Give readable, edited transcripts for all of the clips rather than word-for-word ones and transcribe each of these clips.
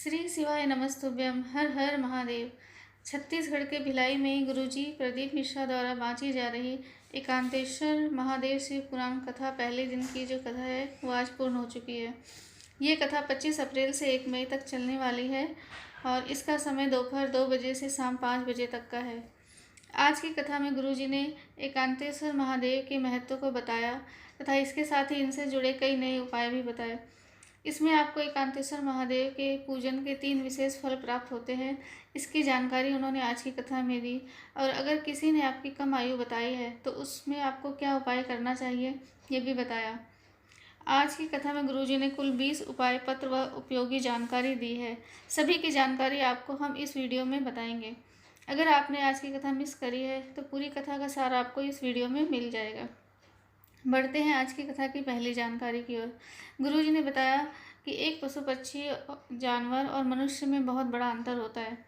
श्री शिवाय नमस्तुभ्यम। हर हर महादेव। छत्तीसगढ़ के भिलाई में गुरुजी प्रदीप मिश्रा द्वारा बाँची जा रही एकांतेश्वर महादेव शिव पुराण कथा पहले दिन की जो कथा है वो आज पूर्ण हो चुकी है। ये कथा 25 अप्रैल से 1 मई तक चलने वाली है और इसका समय दोपहर 2 बजे से शाम 5 बजे तक का है। आज की कथा में गुरुजी ने एकांतेश्वर महादेव के महत्व को बताया तथा इसके साथ ही इनसे जुड़े कई नए उपाय भी बताए। इसमें आपको एकांतेश्वर महादेव के पूजन के 3 विशेष फल प्राप्त होते हैं, इसकी जानकारी उन्होंने आज की कथा में दी। और अगर किसी ने आपकी कम आयु बताई है तो उसमें आपको क्या उपाय करना चाहिए ये भी बताया। आज की कथा में गुरुजी ने कुल 20 उपाय पत्र व उपयोगी जानकारी दी है। सभी की जानकारी आपको हम इस वीडियो में बताएंगे। अगर आपने आज की कथा मिस करी है तो पूरी कथा का सार आपको इस वीडियो में मिल जाएगा। बढ़ते हैं आज की कथा की पहली जानकारी की ओर। गुरुजी ने बताया कि एक पशु पक्षी जानवर और मनुष्य में बहुत बड़ा अंतर होता है।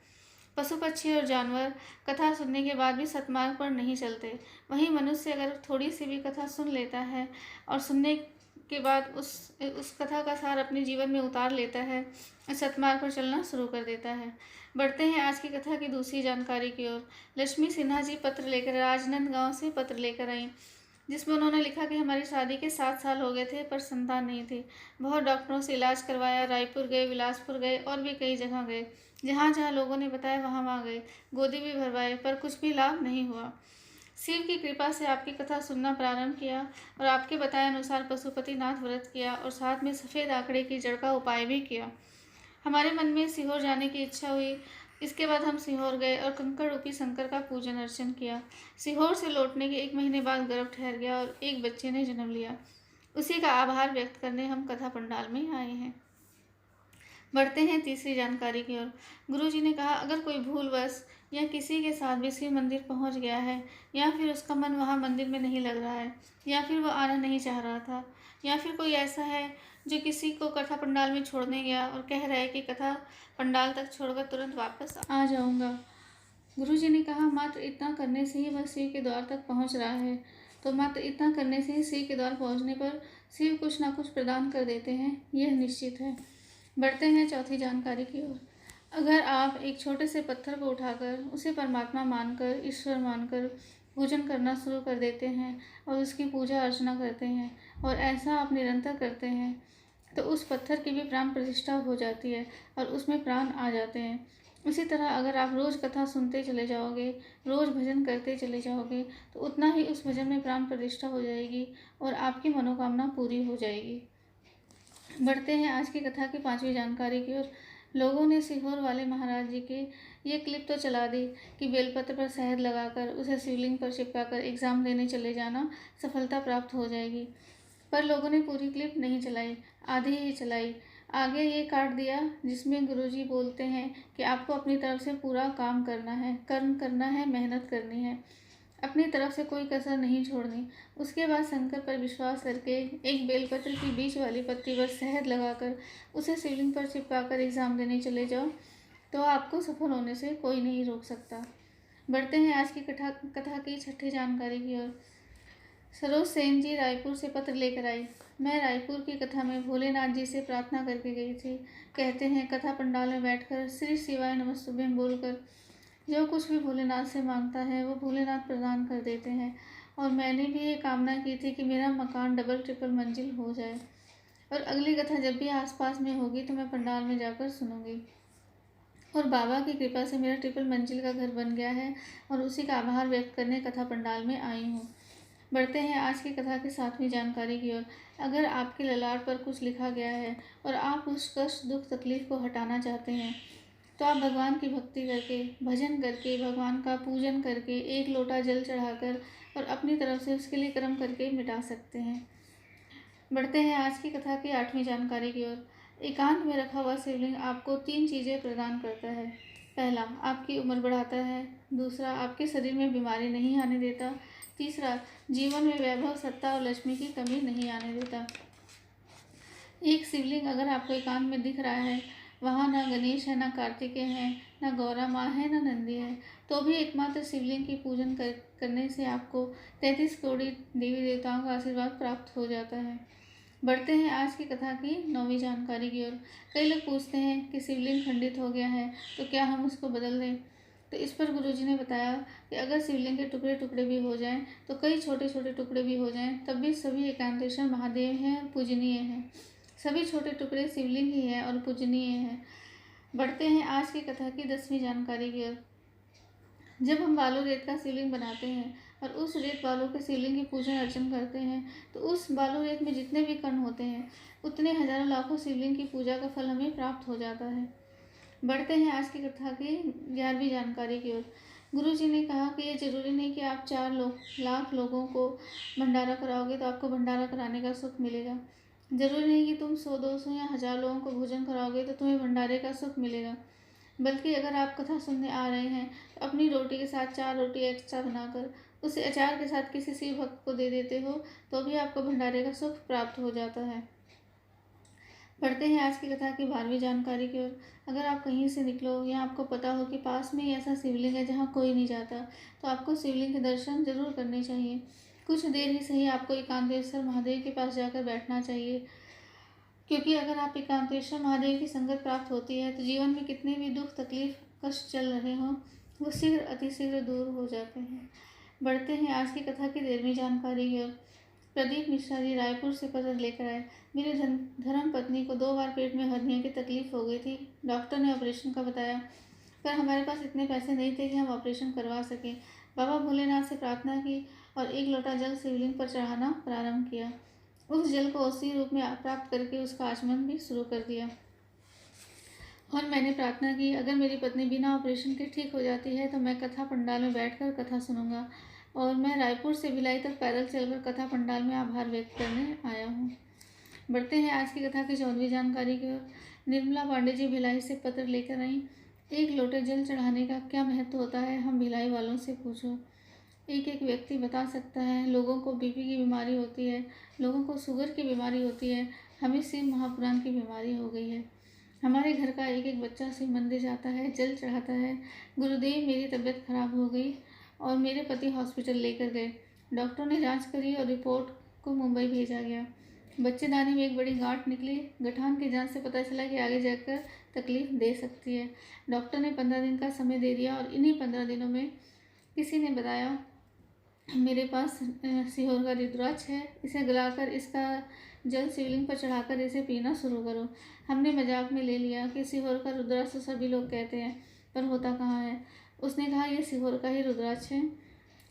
पशु पक्षी और जानवर कथा सुनने के बाद भी सतमार्ग पर नहीं चलते, वहीं मनुष्य अगर थोड़ी सी भी कथा सुन लेता है और सुनने के बाद उस कथा का सार अपने जीवन में उतार लेता है और सतमार्ग पर चलना शुरू कर देता है। बढ़ते हैं आज की कथा की दूसरी जानकारी की ओर। लक्ष्मी सिन्हा जी पत्र लेकर राजनांदगांव से पत्र लेकर आई, जिसमें उन्होंने लिखा कि हमारी शादी के 7 साल हो गए थे पर संतान नहीं थी। बहुत डॉक्टरों से इलाज करवाया, रायपुर गए, बिलासपुर गए और भी कई जगह गए। जहाँ जहाँ लोगों ने बताया वहाँ वहाँ गए, गोदी भी भरवाए पर कुछ भी लाभ नहीं हुआ। शिव की कृपा से आपकी कथा सुनना प्रारंभ किया और आपके बताए अनुसार पशुपतिनाथ व्रत किया और साथ में सफ़ेद आंकड़े की जड़ का उपाय भी किया। हमारे मन में सीहोर जाने की इच्छा हुई। इसके बाद हम सीहोर गए और कंकड़ रूपी शंकर का पूजन अर्चन किया। सीहोर से लौटने के 1 महीने बाद गर्भ ठहर गया और एक बच्चे ने जन्म लिया। उसी का आभार व्यक्त करने हम कथा पंडाल में आए हैं। बढ़ते हैं तीसरी जानकारी की ओर। गुरुजी ने कहा, अगर कोई भूलवश या किसी के साथ भी शिव मंदिर पहुंच गया है या फिर उसका मन वहां मंदिर में नहीं लग रहा है या फिर वो आना नहीं चाह रहा था या फिर कोई ऐसा है जो किसी को कथा पंडाल में छोड़ने गया और कह रहा है कि कथा पंडाल तक छोड़कर तुरंत वापस आ जाऊंगा। गुरुजी ने कहा, मात्र इतना करने से ही वह शिव के द्वार तक पहुंच रहा है, तो मात्र इतना करने से ही शिव के द्वार पहुंचने पर शिव कुछ ना कुछ प्रदान कर देते हैं, यह निश्चित है। बढ़ते हैं चौथी जानकारी की ओर। अगर आप एक छोटे से पत्थर को उठाकर उसे परमात्मा मानकर, ईश्वर मानकर पूजन करना शुरू कर देते हैं और उसकी पूजा अर्चना करते हैं और ऐसा आप निरंतर करते हैं तो उस पत्थर की भी प्राण प्रतिष्ठा हो जाती है और उसमें प्राण आ जाते हैं। इसी तरह अगर आप रोज़ कथा सुनते चले जाओगे, रोज़ भजन करते चले जाओगे तो उतना ही उस भजन में प्राण प्रतिष्ठा हो जाएगी और आपकी मनोकामना पूरी हो जाएगी। बढ़ते हैं आज की कथा की 5वीं जानकारी की ओर। लोगों ने सीहोर वाले महाराज जी के ये क्लिप तो चला दी कि बेलपत्र पर शहद लगाकर उसे शिवलिंग पर चिपकाकर एग्ज़ाम देने चले जाना सफलता प्राप्त हो जाएगी, पर लोगों ने पूरी क्लिप नहीं चलाई, आधी ही चलाई। आगे ये काट दिया जिसमें गुरुजी बोलते हैं कि आपको अपनी तरफ से पूरा काम करना है, कर्म करना है, मेहनत करनी है, अपनी तरफ से कोई कसर नहीं छोड़नी। उसके बाद शंकर पर विश्वास करके एक बेलपत्र की बीच वाली पत्ती पर शहद लगाकर उसे शिवलिंग पर चिपकाकर एग्ज़ाम देने चले जाओ तो आपको सफल होने से कोई नहीं रोक सकता। बढ़ते हैं आज की कथा की 6ठी जानकारी की ओर। सरोज सेन जी रायपुर से पत्र लेकर आई। मैं रायपुर की कथा में भोलेनाथ जी से प्रार्थना करके गई थी। कहते हैं कथा पंडाल में बैठकर श्री शिवाय नमस्तुभ्यम बोलकर जो कुछ भी भोलेनाथ से मांगता है वो भोलेनाथ प्रदान कर देते हैं। और मैंने भी ये कामना की थी कि मेरा मकान डबल ट्रिपल मंजिल हो जाए। और अगली कथा जब भी आसपास में होगी तो मैं पंडाल में जाकर सुनूंगी। और बाबा की कृपा से मेरा ट्रिपल मंजिल का घर बन गया है और उसी का आभार व्यक्त करने कथा पंडाल में आई हूँ। बढ़ते हैं आज की कथा की 7वीं जानकारी की ओर। अगर आपके ललाट पर कुछ लिखा गया है और आप उस कष्ट, दुख, तकलीफ को हटाना चाहते हैं तो आप भगवान की भक्ति करके, भजन करके, भगवान का पूजन करके, एक लोटा जल चढ़ाकर और अपनी तरफ से उसके लिए कर्म करके मिटा सकते हैं। बढ़ते हैं आज की कथा की 8वीं जानकारी की ओर। एकांत में रखा हुआ शिवलिंग आपको 3 चीज़ें प्रदान करता है। पहला, आपकी उम्र बढ़ाता है। दूसरा, आपके शरीर में बीमारी नहीं आने देता। तीसरा, जीवन में वैभव, सत्ता और लक्ष्मी की कमी नहीं आने देता। एक शिवलिंग अगर आपको एकांत में दिख रहा है, वहाँ ना गणेश है, ना कार्तिकेय है, ना गौरा माँ है, ना नंदी है, तो भी एकमात्र शिवलिंग की पूजन करने से आपको 33 करोड़ देवी देवताओं का आशीर्वाद प्राप्त हो जाता है। बढ़ते हैं आज की कथा की 9वीं जानकारी की ओर। कई लोग पूछते हैं कि शिवलिंग खंडित हो गया है तो क्या हम उसको बदल दें। तो इस पर गुरुजी ने बताया कि अगर शिवलिंग के टुकड़े टुकड़े भी हो जाएं तो कई छोटे छोटे टुकड़े भी हो जाएं तब भी सभी एकांतेश्वर महादेव हैं और पूजनीय हैं। सभी छोटे टुकड़े शिवलिंग ही हैं और पूजनीय हैं। बढ़ते हैं आज की कथा की 10वीं जानकारी की ओर। जब हम बालू रेत का शिवलिंग बनाते हैं और उस रेत बालू के शिवलिंग की पूजन अर्चन करते हैं तो उस बालू रेत में जितने भी कण होते हैं उतने हजारों लाखों शिवलिंग की पूजा का फल हमें प्राप्त हो जाता है। बढ़ते हैं आज की कथा की 11वीं जानकारी की ओर। गुरु जी ने कहा कि ये जरूरी नहीं कि आप 4 लाख लोगों को भंडारा कराओगे तो आपको भंडारा कराने का सुख मिलेगा। जरूरी नहीं कि तुम 100 200 या 1000 लोगों को भोजन कराओगे तो तुम्हें भंडारे का सुख मिलेगा। बल्कि अगर आप कथा सुनने आ रहे हैं तो अपनी रोटी के साथ 4 रोटी एक्स्ट्रा बनाकर उसे अचार के साथ किसी शिव भक्त को दे देते हो तो भी आपको भंडारे का सुख प्राप्त हो जाता है। पढ़ते हैं आज की कथा की 12वीं जानकारी की ओर। अगर आप कहीं से निकलो या आपको पता हो कि पास में ही ऐसा शिवलिंग है जहाँ कोई नहीं जाता तो आपको शिवलिंग के दर्शन जरूर करने चाहिए। कुछ देर ही सही आपको एकांतेश्वर महादेव के पास जाकर बैठना चाहिए, क्योंकि अगर आप एकांतेश्वर महादेव की संगत प्राप्त होती है तो जीवन में कितने भी दुख तकलीफ कष्ट चल रहे हों वो शीघ्र अतिशीघ्र दूर हो जाते हैं। बढ़ते हैं आज की कथा की 13वीं जानकारी की ओर। प्रदीप मिश्रा जी रायपुर से पत्र लेकर आए। मेरी धर्म पत्नी को 2 बार पेट में हर्निया की तकलीफ हो गई थी। डॉक्टर ने ऑपरेशन का बताया पर हमारे पास इतने पैसे नहीं थे कि हम ऑपरेशन करवा सकें। बाबा भोलेनाथ से प्रार्थना की और 1 लोटा जल शिवलिंग पर चढ़ाना प्रारंभ किया। उस जल को औषधि रूप में प्राप्त करके उसका आचमन भी शुरू कर दिया और मैंने प्रार्थना की, अगर मेरी पत्नी बिना ऑपरेशन के ठीक हो जाती है तो मैं कथा पंडाल में बैठकर कथा सुनूंगा। और मैं रायपुर से भिलाई तक पैदल चलकर कथा पंडाल में आभार व्यक्त करने आया हूँ। बढ़ते हैं आज की कथा की 14वीं जानकारी की ओर। निर्मला पांडे जी भिलाई से पत्र लेकर आई। 1 लोटे जल चढ़ाने का क्या महत्व होता है, हम भिलाई वालों से पूछो। एक एक व्यक्ति बता सकता है। लोगों को बीपी की बीमारी होती है, लोगों को शुगर की बीमारी होती है, हमें शिव महापुराण की बीमारी हो गई है। हमारे घर का एक एक बच्चा शिव मंदिर जाता है, जल चढ़ाता है। गुरुदेव मेरी तबीयत खराब हो गई और मेरे पति हॉस्पिटल लेकर गए। डॉक्टरों ने जांच करी और रिपोर्ट को मुंबई भेजा गया। बच्चेदानी में एक बड़ी गांठ निकली। गठान की जांच से पता चला कि आगे जाकर तकलीफ दे सकती है। डॉक्टर ने 15 दिन का समय दे दिया और इन्हीं 15 दिनों में किसी ने बताया मेरे पास सीहोर का रुद्राक्ष है, इसे गलाकर इसका जल शिवलिंग पर चढ़ाकर इसे पीना शुरू करो। हमने मजाक में ले लिया कि सीहोर का रुद्राक्ष सभी लोग कहते हैं, पर होता कहाँ है। उसने कहा यह सीहोर का ही रुद्राक्ष है।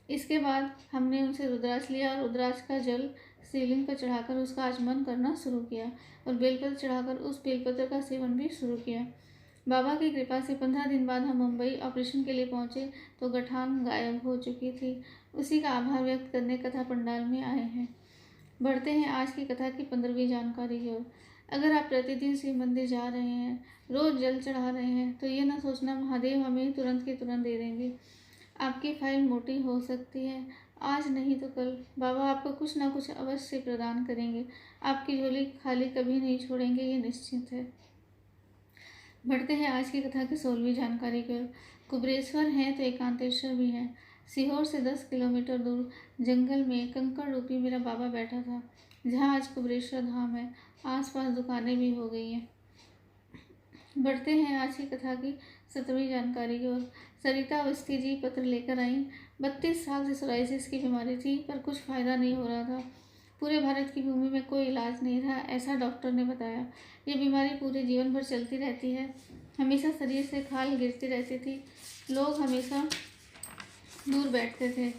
इसके बाद हमने उनसे रुद्राक्ष लिया और रुद्राक्ष का जल शिवलिंग पर चढ़ाकर उसका आचमन करना शुरू किया और बेलपत्र चढ़ाकर उस बेलपत्र का सेवन भी शुरू किया। बाबा की कृपा से 15 दिन बाद हम मुंबई ऑपरेशन के लिए पहुंचे तो गठान गायब हो चुकी थी। उसी का आभार व्यक्त करने कथा पंडाल में आए हैं। बढ़ते हैं आज की कथा की 15वीं जानकारी की ओर। अगर आप प्रतिदिन शिव मंदिर जा रहे हैं, रोज जल चढ़ा रहे हैं तो ये ना सोचना महादेव हमें तुरंत के तुरंत दे देंगे। आपकी फाइल मोटी हो सकती है, आज नहीं तो कल बाबा आपको कुछ ना कुछ अवश्य प्रदान करेंगे। आपकी झोली खाली कभी नहीं छोड़ेंगे, ये निश्चित है। बढ़ते हैं आज की कथा की 16वीं जानकारी की ओर। कुबरेश्वर हैं तो एकांतेश्वर भी हैं। सीहोर से 10 किलोमीटर दूर जंगल में कंकड़ रूपी मेरा बाबा बैठा था, जहाँ आज कुबरेश्वर धाम है। आसपास दुकानें भी हो गई हैं। बढ़ते हैं आज की कथा की 17वीं जानकारी की ओर। सरिता अवस्थी जी पत्र लेकर आई। 32 साल से सोराइसिस की बीमारी थी पर कुछ फ़ायदा नहीं हो रहा था। पूरे भारत की भूमि में कोई इलाज नहीं था, ऐसा डॉक्टर ने बताया। ये बीमारी पूरे जीवन भर चलती रहती है। हमेशा शरीर से खाल गिरती रहती थी। लोग हमेशा दूर बैठते थे।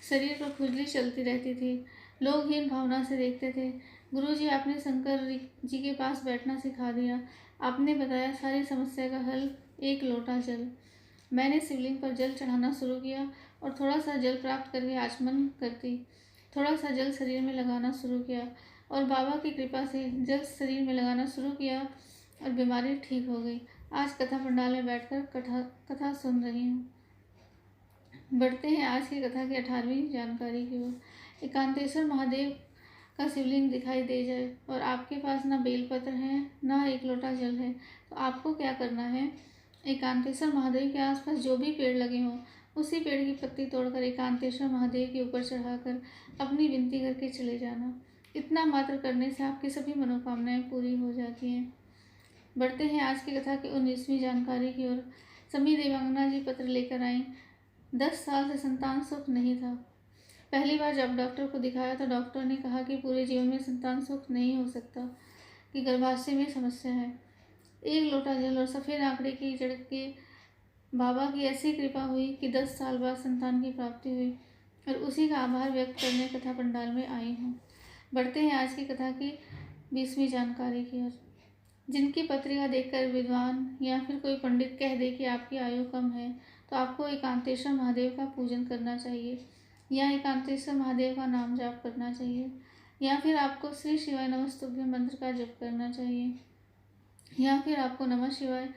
शरीर पर खुजली चलती रहती थी। लोग हीन भावना से देखते थे। गुरुजी आपने शंकर जी के पास बैठना सिखा दिया। आपने बताया सारी समस्या का हल 1 लोटा जल। मैंने शिवलिंग पर जल चढ़ाना शुरू किया और थोड़ा सा जल प्राप्त करके आचमन करती। थोड़ा सा जल शरीर में लगाना शुरू किया और बाबा की कृपा से जल शरीर में लगाना शुरू किया और बीमारी ठीक हो गई। आज कथा पंडाल में बैठकर कथा सुन रही हूँ। बढ़ते हैं आज की कथा की 18वीं जानकारी की ओर। एकांतेश्वर महादेव का शिवलिंग दिखाई दे जाए और आपके पास ना बेलपत्र है ना 1 लोटा जल है तो आपको क्या करना है। एकांतेश्वर महादेव के आसपास जो भी पेड़ लगे हों उसी पेड़ की पत्ती तोड़कर एकांतेश्वर महादेव के ऊपर चढ़ाकर अपनी विनती करके चले जाना। इतना मात्र करने से आपकी सभी मनोकामनाएं पूरी हो जाती हैं। बढ़ते हैं आज की कथा की 19वीं जानकारी की ओर। समी देवांगना जी पत्र लेकर आईं। 10 साल से संतान सुख नहीं था। पहली बार जब डॉक्टर को दिखाया तो डॉक्टर ने कहा कि पूरे जीवन में संतान सुख नहीं हो सकता, कि गर्भाशय में समस्या है। 1 लोटा जल और सफ़ेद आंकड़े की जड़ के बाबा की ऐसी कृपा हुई कि 10 साल बाद संतान की प्राप्ति हुई और उसी का आभार व्यक्त करने कथा पंडाल में आई हूँ। बढ़ते हैं आज की कथा की 20वीं जानकारी की ओर। जिनकी पत्रिका देखकर विद्वान या फिर कोई पंडित कह दे कि आपकी आयु कम है, तो आपको एकांतेश्वर महादेव का पूजन करना चाहिए या एकांतेश्वर महादेव का नाम जाप करना चाहिए, या फिर आपको श्री शिवाय नमस्तुभ्यं मंत्र का जप करना चाहिए, या फिर आपको नमः शिवाय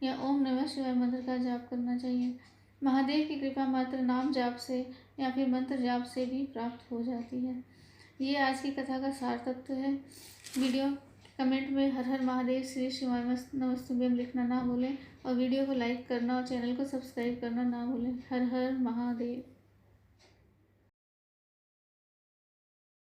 या ओम नमः शिवाय मंत्र का जाप करना चाहिए। महादेव की कृपा मात्र नाम जाप से या फिर मंत्र जाप से भी प्राप्त हो जाती है। ये आज की कथा का सार तत्व है। वीडियो कमेंट में हर हर महादेव श्री शिवाय नमस्तुभ्यं लिखना ना भूलें और वीडियो को लाइक करना और चैनल को सब्सक्राइब करना ना भूलें। हर हर महादेव।